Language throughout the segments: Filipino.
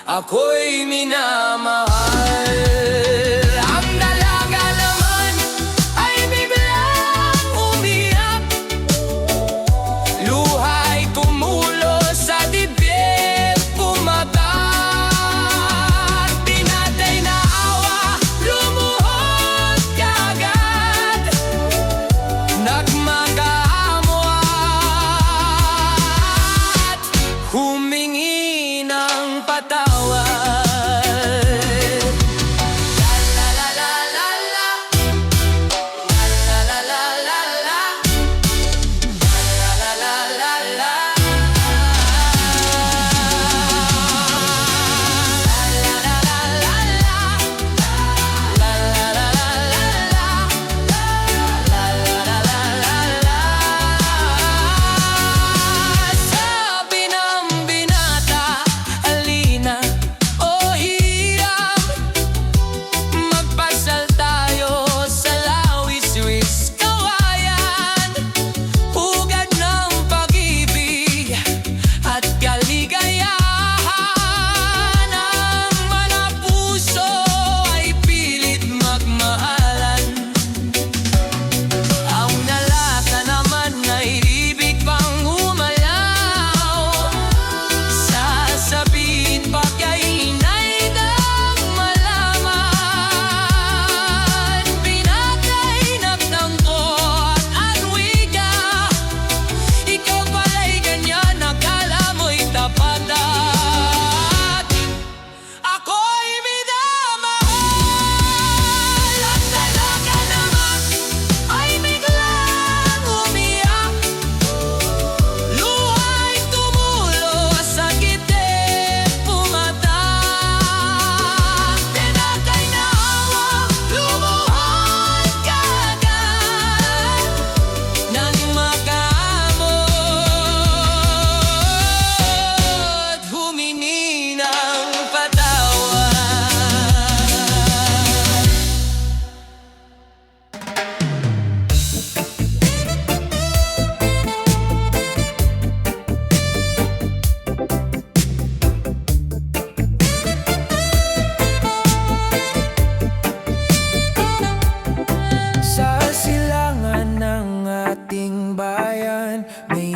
ako'y minamahal. Ang dalaga naman ay biglang umiyak, luha'y tumulo sa dibdib, pumatak. Pinatay na awa, lumuhod kaagad, nagmakaamo at humingi ng patawad.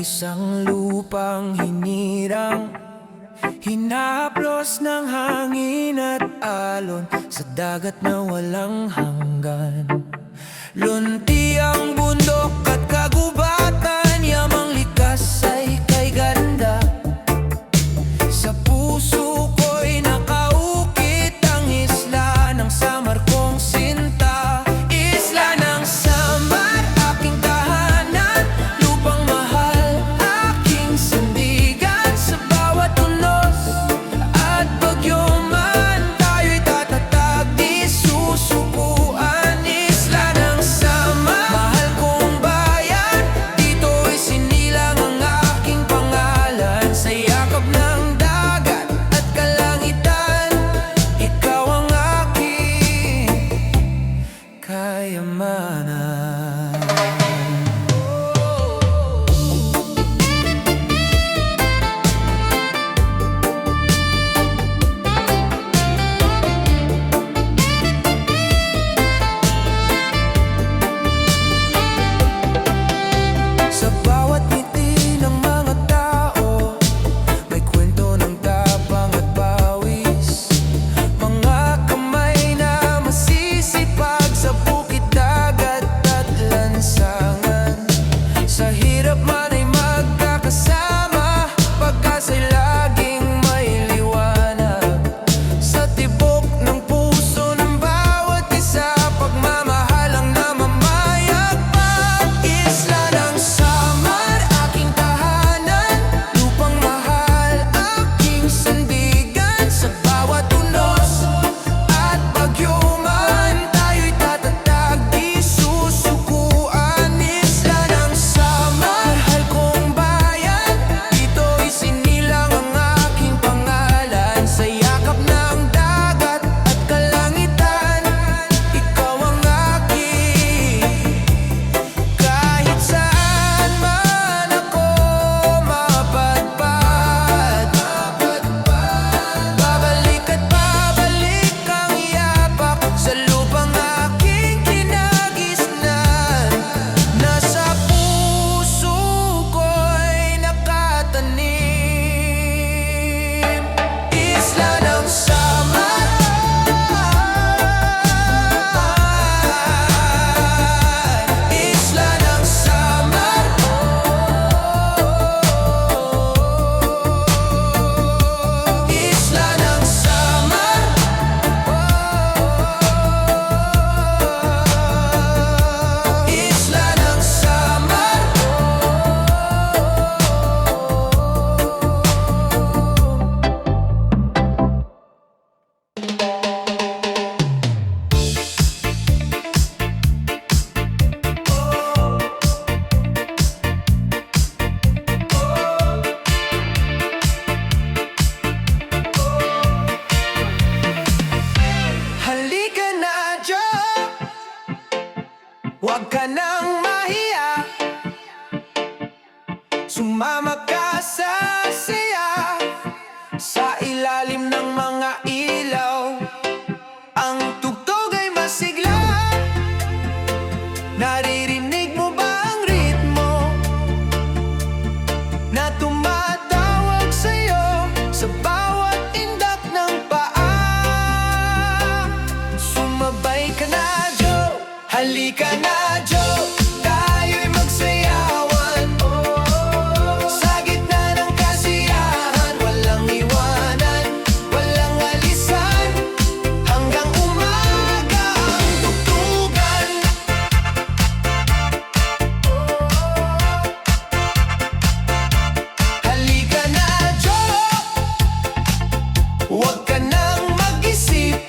Isang lupang hinirang, hinaplos ng hangin at alon, sa dagat na walang hanggan. Lunti ang bundok at kagubatan, yamang likas ay kay ganda. Sa puso ko'y nakaukit ang isla ng Samar kong sinta. Isla ng Samar, aking tahanan, lupang mahal, aking sandigan. Sa bawat unos at bagyo man, tayo'y tatatag, di susukuan. Isla ng Samar, mahal kong bayan, Huwag ka nang mahiya, sumama ka sa saya. Sa ilalim ng mga ilaw, ang tugtog ay masigla. Naririnig mo ba ang ritmo na tumatawag sa'yo sa bawat indak ng paa? Sumabay ka na, Joe, halika na, Joe, tayo'y magsayawan. Sa gitna ng kasiyahan, walang iwanan, walang alisan, hanggang umaga ang tugtugan. Halika na, Joe, huwag ka nang mag-isip.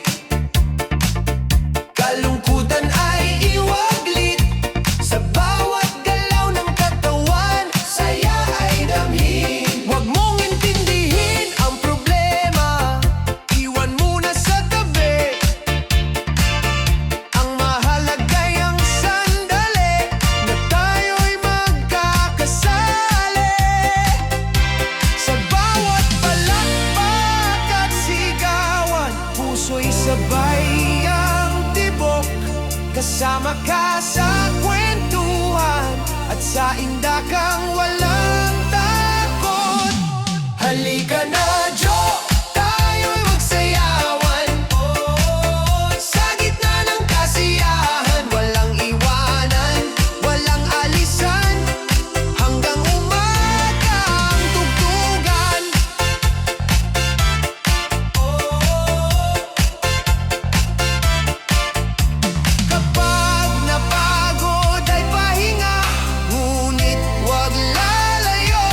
Kalungkutan ay iwaglit. Sa bawat galaw ng katawan, saya ay damhin. Huwag mong intindihin ang problema, iwan muna sa tabi. Ang mahalaga'y ang sandali na tayo'y magkakasali. Sa bawat palakpak at sigawan, puso'y sabay ang tibok. Kasama ka sa kwentuhan at sa indakang walang takot. Halika na, Joe, tayo'y magsayawan. Sa gitna ng kasiyahan, walang iwanan, walang alisan, hanggang umaga ang tugtugan. Kapag napagod ay pahinga, ngunit huwag lalayo.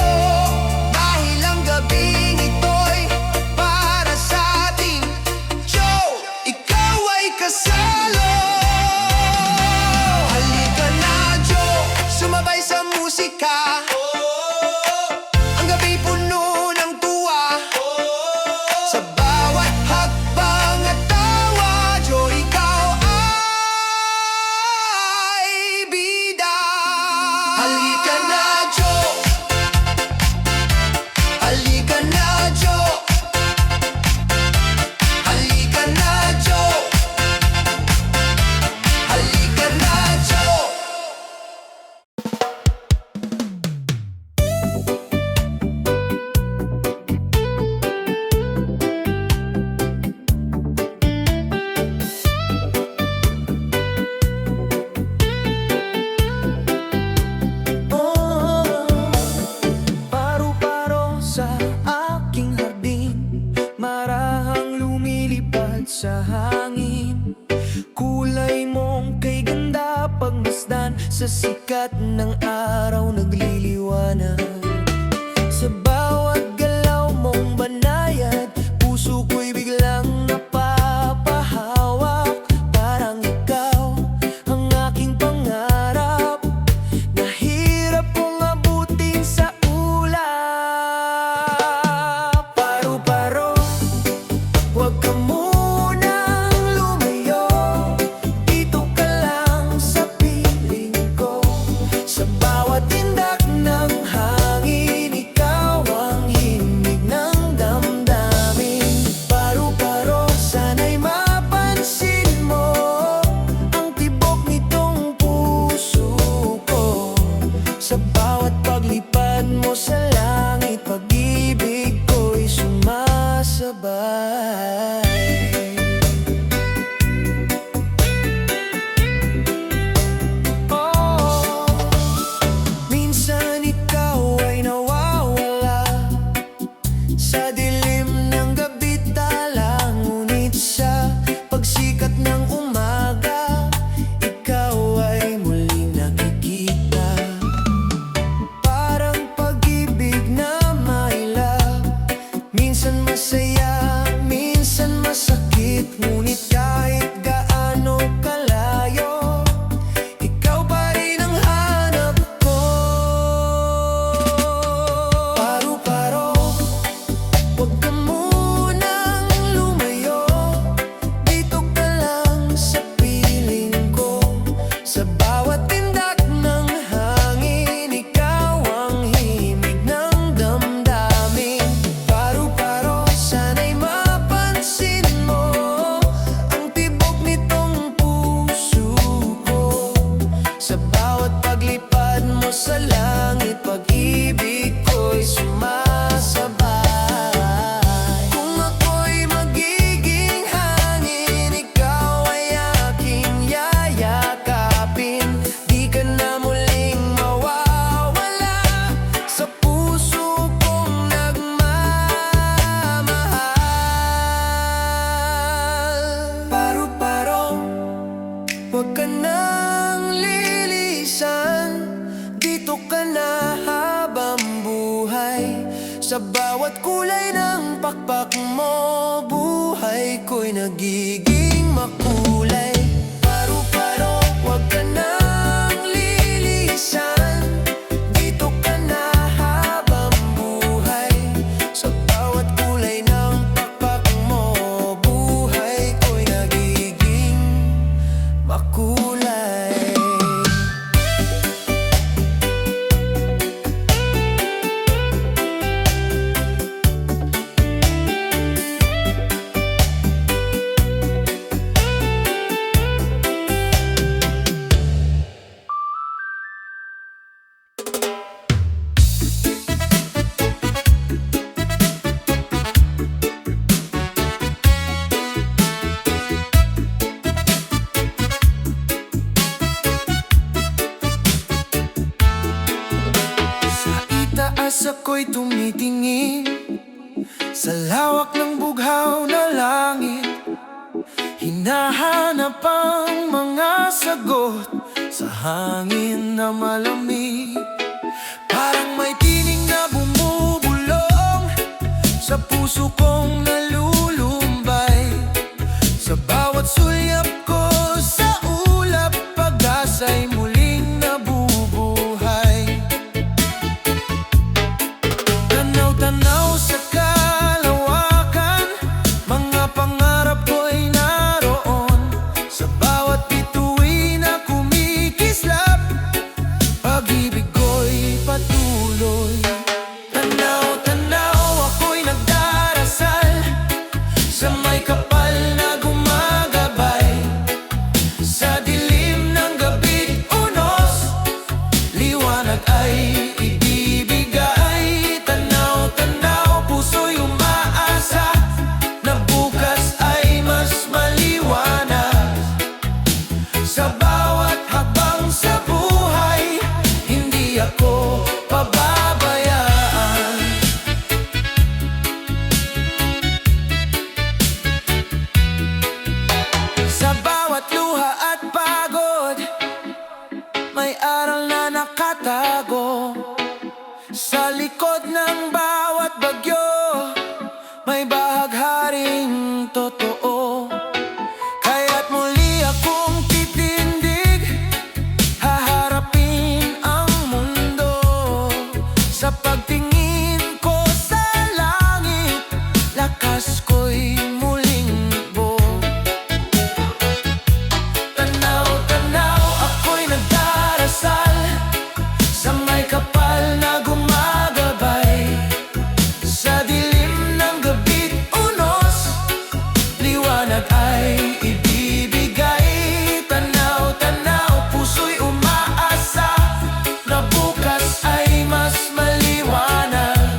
Dahil ang gabing ito'y para sa atin, Joe, ikaw ay kasalo. Halika na, Joe, sumabay sa musika. Ang gabi puno ng tuwa. Sa bawat hakbang at tawa, Joe, ikaw ay bida. Halika na, Joe, halika na, Joe, halika na, Joe, halika na, Joe. Paru-paro sa aking hardin, marahang lumilipad sa hangin. Kulay mong kay ganda pagmasdan, sa sikat ng araw nagliliwanag. Sa bawat galaw mong banayad, puso ko'y biglang napapahawak. Parang ikaw ang aking pangarap, nahirap kong abutin sa ulap. Paru-paro, huwag ka munang lumayo, dito ka lang sa piling ko. Sa bawat tindak ng hangin, ikaw ang himig ng damdamin. Paru-paro, sana'y mapansin mo ang tibok nitong puso ko. Sa bawat paglipad mo sa langit, pag-ibig ko'y sumasabay. Oh, minsan ikaw ay nawawala sa dilim ng gabi tala, ngunit sa pagsikat ng umaga, ikaw ay muling nakikita. Parang pag-ibig na mailap, minsan masaya, minsan pakpak mo, buhay ko'y nagiging makulay. Paru-paro, huwag ka nang lilisan, dito ka na habang buhay. Sa bawat kulay ng pakpak mo, buhay ko'y nagiging makulay. Itaas ako'y tumitingin sa lawak ng bughaw na langit. Hinahanap ang mga sagot sa hangin na malamig. Parang may tining na bumubulong sa puso kong nalulumbay. Sa bawat sulyap ko sa ulap, pag-asa'y muling nabubuhay. Tanaw-tanaw sa kalawakan, mga pangarap ko'y naroon. Sa bawat bituin na kumikislap, pag-ibig ko'y patuloy. Tanaw-tanaw, ako'y nagdarasal sa may kapal na gumagabay. Sa dilim ng gabi't unos, liwanag ay ibibigay. Tanaw-tanaw, puso'y umaasa na bukas ay mas maliwanag. Sa bawat habang sa buhay, hindi ako pababayaan. Sa bawat luha at pagod, may aral na nakatago. Sa likod ng bawat bagyo, may bahagharing totoo. Kaya't muli akong titindig, haharapin ang mundo. Sa pagtingin ko sa langit, lakas ko'y muling buo. Tanaw-tanaw, ako'y nagdarasal sa may kapal na gumagabay. Sa dilim ng gabi't unos, liwanag ay ibibigay. Tanaw-tanaw, puso'y umaasa na bukas ay mas maliwanag.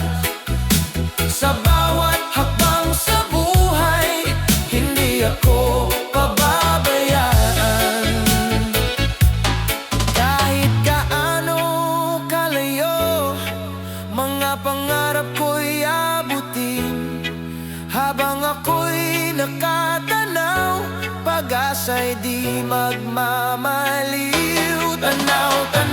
Sa bawat hakbang sa buhay, hindi ako pababayaan. Kahit gaano kalayo, mga pangarap ko'y abutin. Habang ako'y nakatanaw, pag-asa'y di magmamaliw. Tanaw-tanaw,